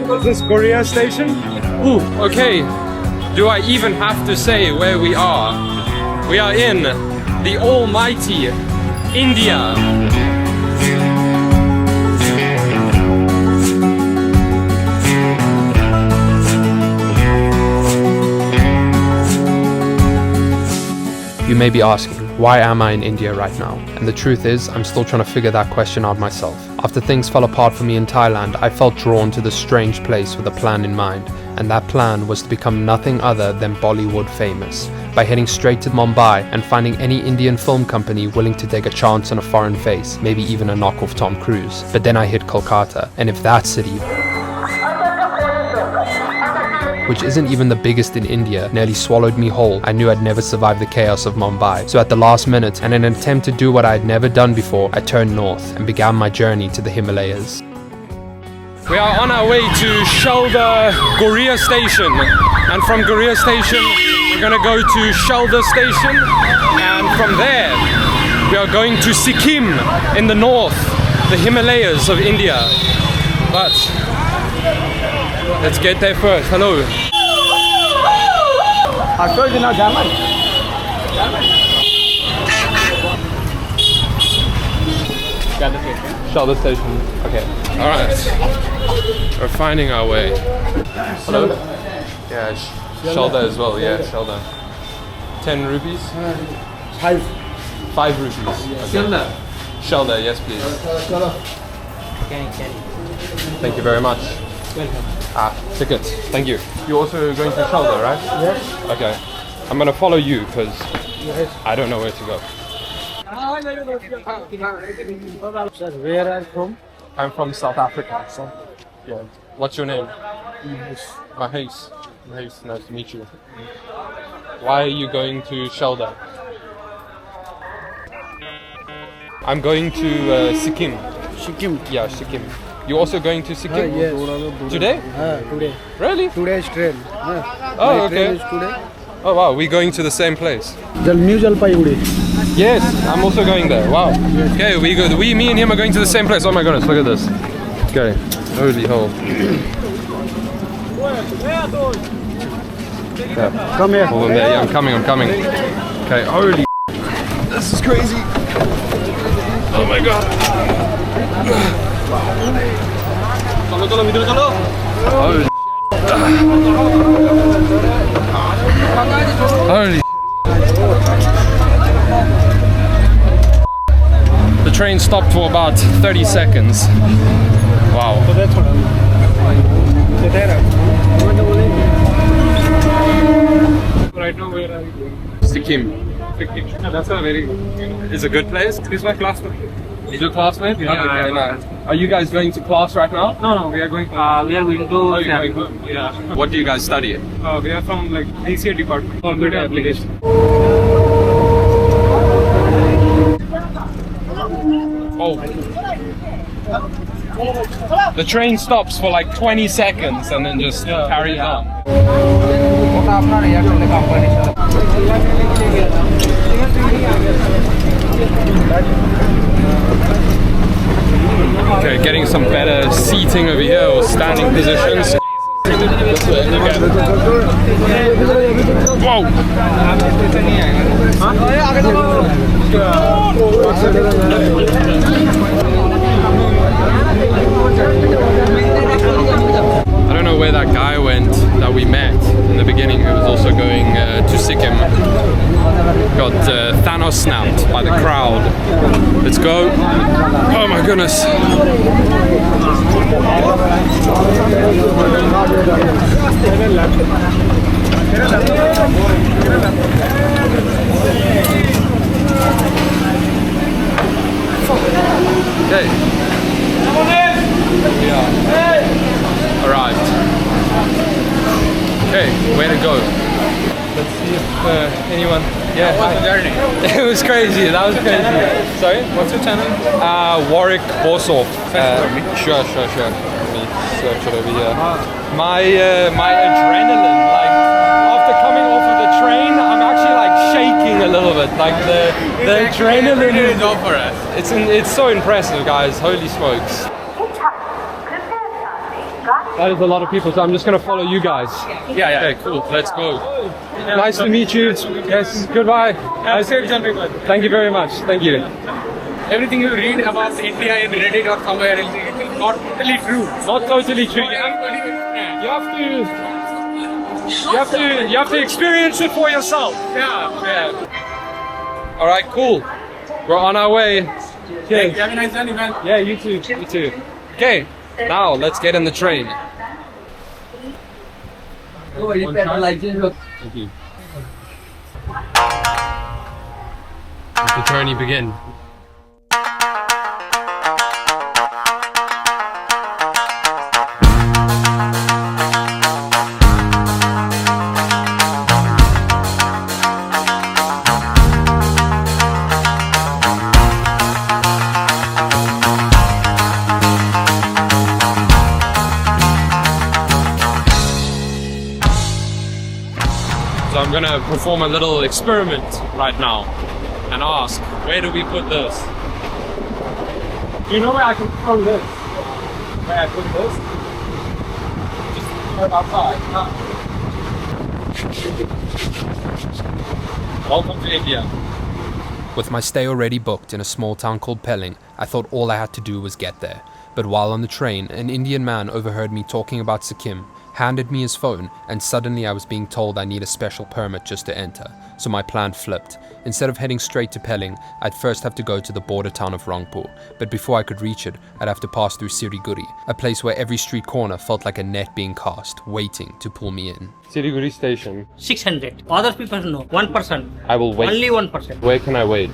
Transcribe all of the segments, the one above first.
Is this Korea station? Ooh, okay. Do I even have to say where we are? We are in the almighty India. You may be asking, why am I in India right now? And the truth is, I'm still trying to figure that question out myself. After things fell apart for me in Thailand, I felt drawn to this strange place with a plan in mind. And that plan was to become nothing other than Bollywood famous, by heading straight to Mumbai and finding any Indian film company willing to take a chance on a foreign face, maybe even a knockoff Tom Cruise. But then I hit Kolkata, and if that city, which isn't even the biggest in India, nearly swallowed me whole, I knew I'd never survive the chaos of Mumbai. So at the last minute, and in an attempt to do what I had never done before, I turned north and began my journey to the Himalayas. We are on our way to Shelda Goria Station, and from Goria Station we're gonna go to Shelda Station, and from there we are going to Sikkim in the north, the Himalayas of India. But let's get there first. Hello. Shelda Station. Okay. All right. We're finding our way. Hello. Yeah, Shelda as well. Yeah, Shelda. 10 rupees. 5 rupees. Okay. Shelda. Yes, please. Thank you very much. Tickets. Thank you. You're also going to Shelda, right? Yes. Okay. I'm gonna follow you because I don't know where to go. Sir, where are you from? I'm from South Africa. So, yeah. What's your name? Mahesh. Mahesh, nice to meet you. Why are you going to Shelda? I'm going to Sikkim. Sikkim. Yeah, Sikkim. You're also going to Sikkim? Yes. Today? Today. Really? Today's train. Oh, okay. Train is today. Oh wow, we're going to the same place. New Jalpaiguri. Yes, I'm also going there. Wow. Yes. Okay, me and him are going to the same place. Oh my goodness, look at this. Okay, holy hell. Okay. Come here. Hold on there. Yeah, I'm coming. Okay, holy. This is crazy. Oh my god. Holy. Holy. The train stopped for about 30 seconds. Wow. Right now, where are you going? Sikkim. That's a very. Is a good place? This is my classmate. Is your classmate? Yeah, Okay, nice. Are you guys going to class right now? No, we are going. We are going to. Oh, you're going home? Yeah. What do you guys study? We are from like DCA department. Computer application. Oh. The train stops for like 20 seconds and then just carries on. Okay, getting some better seating over here or standing positions. Whoa! I don't know where that guy went that we met in the beginning who was also going to Sikkim. Got Thanos snapped by the crowd. Let's go. Oh my goodness. Okay. Yeah. Arrived. Okay, where to go? Let's see if anyone. Yeah. How was the journey? It was crazy. That was crazy. Sorry. What's your channel? Warwick Borsov. For me. Sure. Let me search it over here. My adrenaline, like after coming off of the train, I'm actually like shaking a little bit. Like the adrenaline is go for us. It's so impressive, guys. Holy smokes. That is a lot of people, so I'm just going to follow you guys. Yeah. Okay, cool. Let's go. Nice to meet you. Yes, goodbye. Safe journey, man. Thank you very much. Thank you. Everything you read about India in Reddit or somewhere else, it is not totally true. Not totally true. You have to experience it for yourself. Yeah. All right, cool. We're on our way. Okay. Have a nice journey, man. Yeah, you too. You too. Okay. Now let's get in the train. Thank you. Let the journey begin. So I'm gonna perform a little experiment right now and ask, where do we put this? Do you know where I can throw this? Where I put this? Just throw it outside. Welcome to India. With my stay already booked in a small town called Pelling, I thought all I had to do was get there. But while on the train, an Indian man overheard me talking about Sikkim, handed me his phone, and suddenly I was being told I need a special permit just to enter. So my plan flipped. Instead of heading straight to Pelling, I'd first have to go to the border town of Rangpur. But before I could reach it, I'd have to pass through Siliguri, a place where every street corner felt like a net being cast, waiting to pull me in. Siliguri station. 600. Other people know. 1%. I will wait. Only 1%. Where can I wait?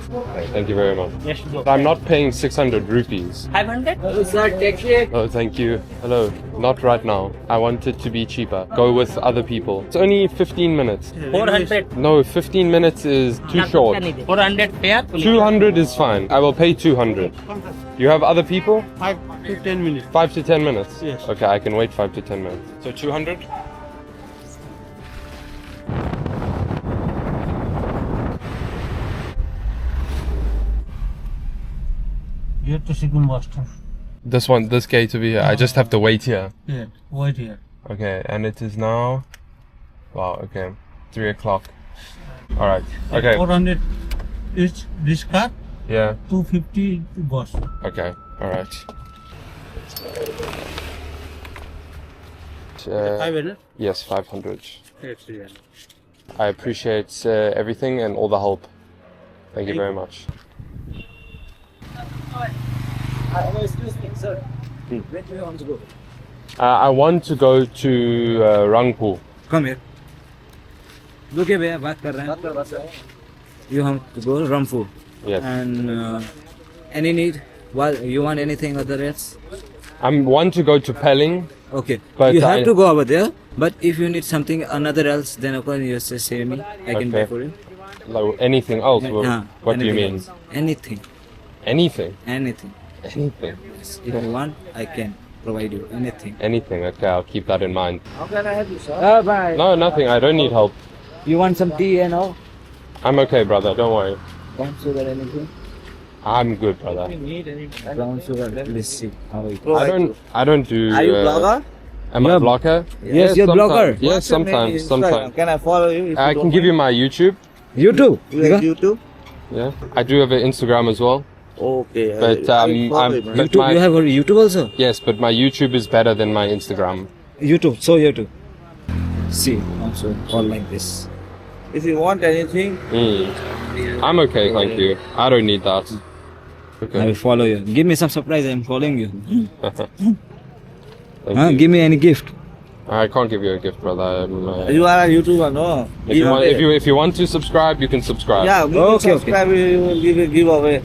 Thank you very much. Yes, go. I'm not paying 600 rupees. 500? Oh, thank you. Hello. Not right now. I want it to be cheaper. Go with other people. It's only 15 minutes. 400. No, 15 minutes is too short. 400 fair. 200 is fine. I will pay 200. You have other people? 5 to 10 minutes. 5 to 10 minutes? Yes. Okay, I can wait 5 to 10 minutes. So 200? You have to Sikkim bus stop. This one, this gate over here. I just have to wait here. Yeah, wait here. Okay, and it is now... Wow, okay. 3 o'clock. Alright, okay. 400 is this car, Yeah, 250 bus. okay, alright. 500? Yes, 500. Yes, yeah. I appreciate everything and all the help. Thank you very much. Excuse me, sir. Where do you want to go? I want to go to Rangpur. Come here. Look here, भैया बात कर रहे हैं. You have to go Rangpur. Yes. And any need? What you want anything other else? I want to go to Pelling. Okay. But you have I- to go over there. But if you need something another else, then okay, you just say me. I can pay Okay. for you. Like anything else? Yeah, What do you anything mean? else. Anything. Anything? Anything. Anything. If you want, I can provide you anything. Anything. Okay, I'll keep that in mind. How can I help you, sir? Bye. No, nothing. I don't need help. You want some tea and all? I'm okay, brother. Don't worry. Brown sugar, anything? I'm good, brother. Brown sugar. Let's see. How it I don't do. Are you blogger? Am I a blogger? Yes, you're sometimes. blogger. Yes, What's your name? sometimes. Instagram. Sometimes. Can I follow you? If I you can don't give you mind? my YouTube. You too. You like YouTube? Yeah. I do have an Instagram as well. Okay. But, I will follow I'm- you, man. but YouTube. my- You have a YouTube also? Yes, but my YouTube is better than my Instagram. YouTube. So YouTube. See, also all like this. If you want anything, I'm okay, thank you. I don't need that. I Okay. will follow you. Give me some surprise. I'm following you. Thank you. Give me any gift. I can't give you a gift, brother. you are a YouTuber, no? If you want, if you want to subscribe, you can subscribe. Yeah, we Okay, will subscribe. We will give a giveaway.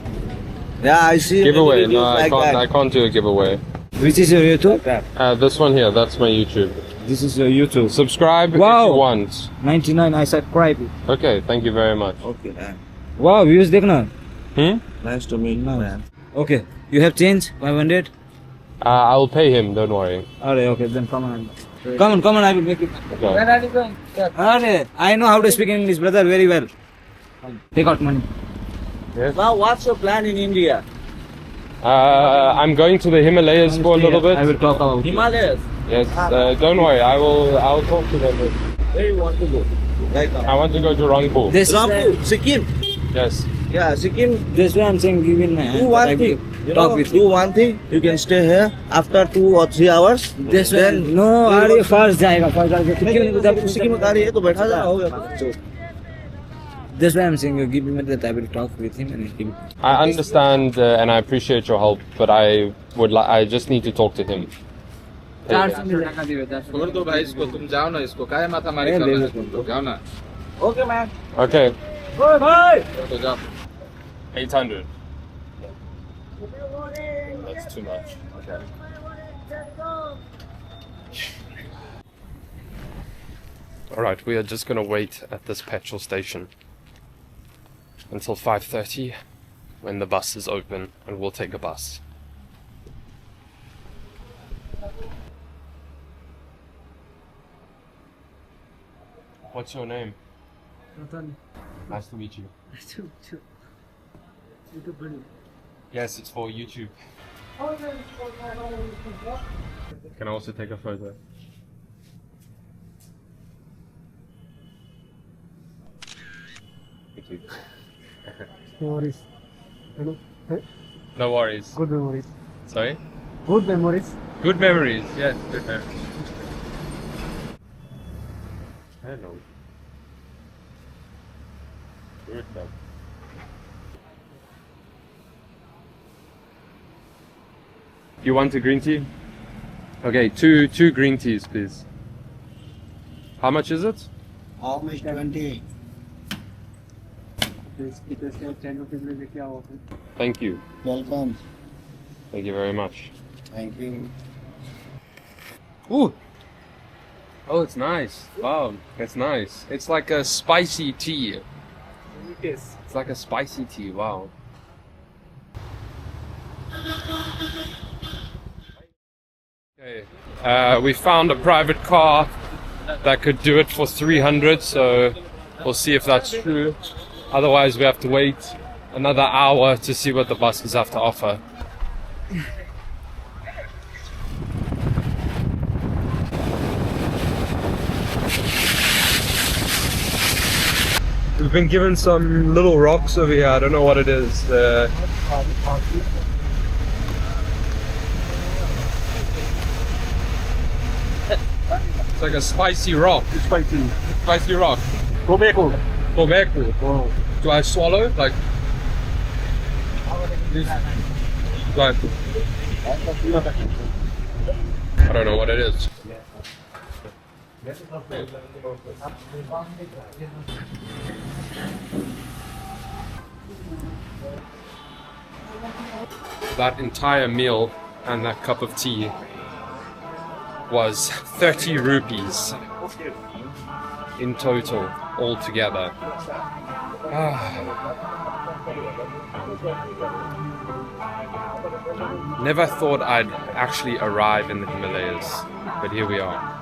Yeah, I see. Giveaway? many No, videos I like can't. that. I can't do a giveaway. Which is your YouTube? This one here. That's my YouTube. This is your YouTube. Subscribe if Wow. you want. 99. I subscribe. Okay, thank you very much. Okay, man. Wow, views देखना. Nice to meet you, man. Okay. You have change 500. I will pay him. Don't worry. Alright, okay, then come on. Come on, I will make it. Okay. Where are you going? Alright, I know how to speak English, brother, very well. Take out money. Now, what's your plan in India? I'm going to the Himalayas for a little bit. I will talk about it. Himalayas. Yes, don't worry. I'll talk to them. Where you want to go? Right now. I want to go to Rangpur. This is Rangpur, Sikkim. Yes. Yeah, Sikkim. this way I'm saying give in my hand. Do one I will thing. You talk know, with do you. one thing. You can stay here after 2 or 3 hours. This way. Then No, अरे first जाएगा first जाएगा. सिक्किम में गाड़ी है तो बैठा जा हो गया. This way I'm saying you give me that I will talk with him and he will. I understand and I appreciate your help, but I just need to talk to him. छोड़ दो भाई इसको, तुम जाओ ना, इसको काहे माथा मारी कर रहे हो, तुम जाओ ना. Okay, man. Okay. तो जाओ. 800. That's too much. Okay. Alright, we are just gonna wait at this petrol station until 5:30 when the bus is open and we'll take a bus. What's your name? Nice to meet you. Yes, it's for YouTube. Can I also take a photo? Thank you. No worries. Hello. No worries. Good memories. Sorry? Good memories. Good memories. Yes, good memories. Hello. Good dog. You want a green tea? Okay, two green teas, please. How much is it? How much? 20. Thank you. Welcome. Thank you very much. Thank you. Ooh. Oh, it's nice. Wow, it's nice. It's like a spicy tea. Yes. It's like a spicy tea. Wow. Okay. We found a private car that could do it for 300, so we'll see if that's true. Otherwise, we have to wait another hour to see what the buses have to offer. We've been given some little rocks over here. I don't know what it is. It's like a spicy rock. Spicy rock. Tobacco. Do I swallow? Like. Like. I don't know what it is. That entire meal and that cup of tea was 30 rupees in total, altogether. Never thought I'd actually arrive in the Himalayas, but here we are.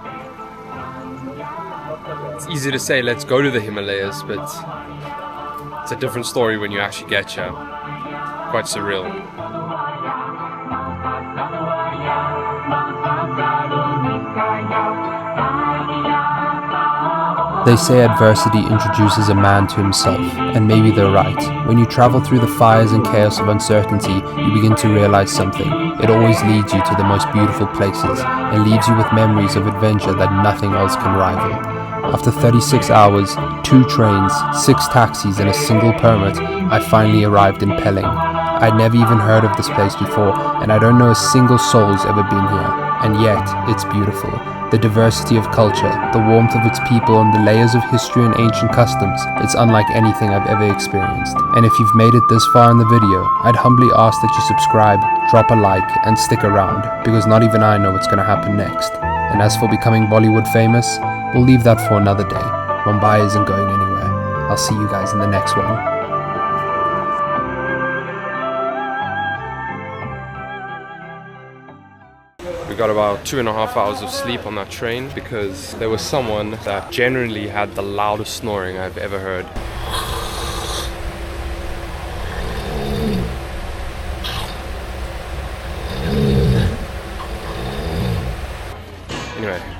It's easy to say let's go to the Himalayas, but it's a different story when you actually get here. Quite surreal. They say adversity introduces a man to himself, and maybe they're right. When you travel through the fires and chaos of uncertainty, you begin to realize something. It always leads you to the most beautiful places, and leaves you with memories of adventure that nothing else can rival. After 36 hours, 2 trains, 6 taxis, and a single permit, I finally arrived in Pelling. I'd never even heard of this place before, and I don't know a single soul who's ever been here. And yet, it's beautiful. The diversity of culture, the warmth of its people, and the layers of history and ancient customs, it's unlike anything I've ever experienced. And if you've made it this far in the video, I'd humbly ask that you subscribe, drop a like, and stick around, because not even I know what's going to happen next. And as for becoming Bollywood famous, we'll leave that for another day. Mumbai isn't going anywhere. I'll see you guys in the next one. We got about 2.5 hours of sleep on that train because there was someone that generally had the loudest snoring I've ever heard. Anyway,